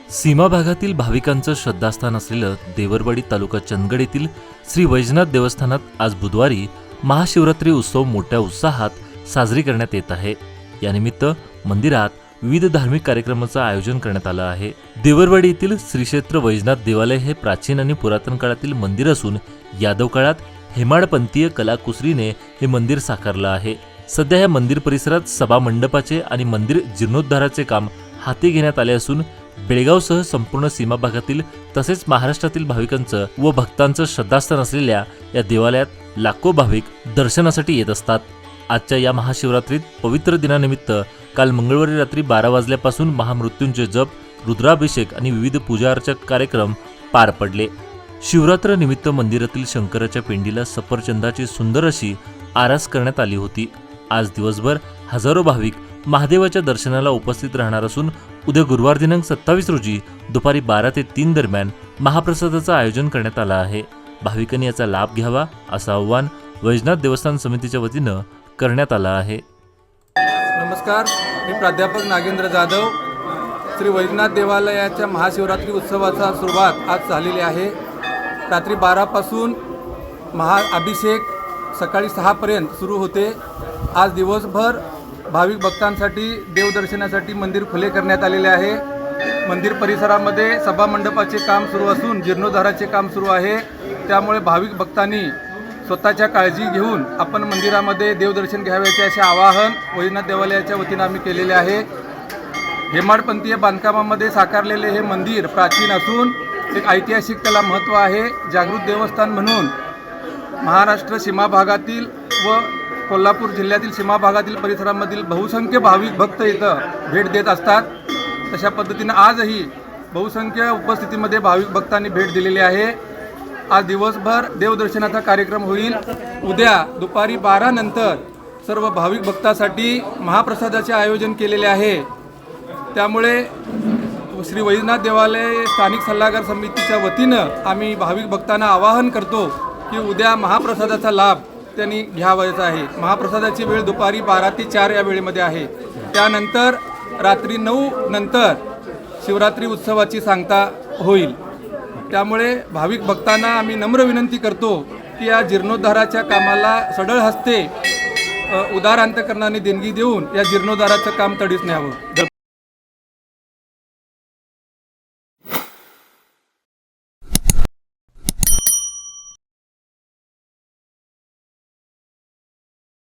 सीमा भागातील भाविकांचं श्रद्धास्थान असलेलं देवरवाडी तालुका चंदगड येथील श्री वैजनाथ देवस्थानात आज बुधवारी महाशिवरात्री उत्सव मोठ्या उत्साहात साजरी करण्यात येत आहे। यानिमित्त मंदिरात विविध धार्मिक कार्यक्रमांचं आयोजन करण्यात आलं आहे। देवरवाडी येथील श्री क्षेत्र वैजनाथ देवालय हे प्राचीन आणि पुरातन काळातील मंदिर असून यादव काळात हेमाडपंथीय कलाकुसरीने हे मंदिर साकारलं आहे। सध्या या मंदिर परिसरात सभा मंडपाचे आणि मंदिर जीर्णोद्धाराचे काम हाती घेण्यात आले असून बेळगावसह संपूर्ण सीमा भागातील तसेच महाराष्ट्रातील भाविकांचं व भक्तांचं श्रद्धास्थान असलेल्या या देवालयात लाखो भाविक दर्शनासाठी येत असतात। आजच्या या महाशिवरात्रीत पवित्र दिनानिमित्त काल मंगळवारी रात्री 12 वाजल्यापासून महामृत्युंजय जप, रुद्राभिषेक आणि विविध पूजा अर्चा कार्यक्रम पार पडले। शिवरात्र निमित्त मंदिरातील शंकराच्या पिंडीला सफरचंदाची सुंदर अशी आरास करण्यात आली होती। आज दिवसभर हजारो भाविक महादेवाच्या दर्शनाला उपस्थित राहणार असून उद्या गुरुवार दिनांक 27 रोजी दुपारी 12 ते 3 दरम्यान महाप्रसादाचं आयोजन करण्यात आलं आहे। भाविकांनी याचा लाभ घ्यावा असं आवाहन वैजनाथ देवस्थान समितीच्या वतीनं करण्यात आलं आहे। नमस्कार, मी प्राध्यापक नागेंद्र जाधव। श्री वैजनाथ देवालयाच्या महाशिवरात्री उत्सवाचा सुरुवात आज झालेली आहे। रात्री 12 पासून महाअभिषेक सकाळी 6 पर्यंत सुरू होते। आज दिवसभर भाविक भक्तांसाठी देवदर्शनासाठी मंदिर खुले करण्यात आलेले आहे। मंदिर परिसरामध्ये सभा मंडपाचे काम सुरू असून जीर्णोद्धाराचे काम सुरू आहे। त्यामुळे भाविक भक्तांनी स्वतःच्या काळजी घेऊन आपण मंदिरामध्ये देवदर्शन घ्यावयाचे असे आवाहन वैजनाथ देवालयाच्या वतीनं आम्ही केलेले आहे। हेमाडपंथीय बांधकामामध्ये साकारलेले हे मंदिर प्राचीन असून एक ऐतिहासिक त्याला महत्त्व आहे। जागृत देवस्थान म्हणून महाराष्ट्र सीमा भागातील व कोल्हापूर जिल्ह्यातील सीमा भागातील परिसरामधील बहुसंख्य भाविक भक्त इथं भेट देत असतात। तशा पद्धतीनं आजही बहुसंख्य उपस्थितीमध्ये भाविक भक्तांनी भेट दिलेली आहे। आज दिवसभर देवदर्शनाचा कार्यक्रम होईल। उद्या दुपारी 12 नंतर सर्व भाविक भक्तांसाठी महाप्रसादाचे आयोजन केलेले आहे। त्यामुळे श्री वैजनाथ देवालय स्थानिक सल्लागार समितीच्या वतीनं आम्ही भाविक भक्तांना आवाहन करतो की उद्या महाप्रसादाचा लाभ त्यांनी घ्यावायचा आहे। महाप्रसादाची वेळ दुपारी 12 ते 4 या वेळेमध्ये आहे। त्यानंतर रात्री 9 नंतर शिवरात्री उत्सवाची सांगता होईल। त्यामुळे भाविक भक्तांना आम्ही नम्र विनंती करतो की या जीर्णोद्धाराच्या कामाला सढळ हस्ते उदार अंतकरणाने देणगी देऊन या जीर्णोद्धाराचं काम तडीस न्यावं।